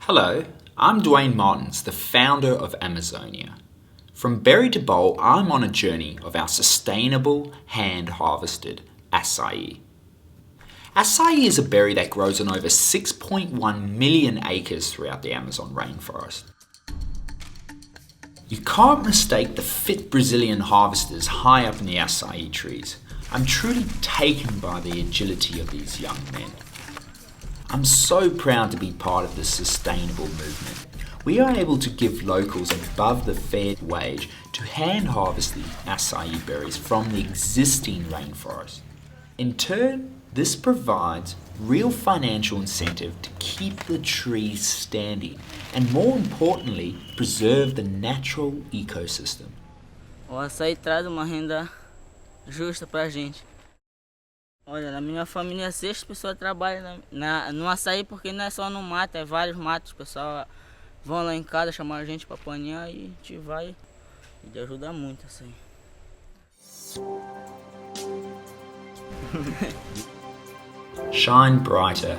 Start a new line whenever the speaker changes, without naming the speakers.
Hello, I'm Dwayne Martins, the founder of Amazonia. From berry to bowl, I'm on a journey of our sustainable, hand-harvested acai. Acai is a berry that grows on over 6.1 million acres throughout the Amazon rainforest. You can't mistake the fit Brazilian harvesters high up in the acai trees. I'm truly taken by the agility of these young men. I'm so proud to be part of this sustainable movement. We are able to give locals above the fair wage to hand harvest the acai berries from the existing rainforest. In turn, this provides real financial incentive to keep the trees standing and, more importantly, preserve the natural ecosystem.
O açaí traz uma renda justa pra gente. Olha, na minha família 6 pessoas trabalham no açaí porque não é só no mato, é vários matos. O pessoal vão lá em casa chamar a gente pra apanhar e a gente vai e ajuda muito assim.
Shine brighter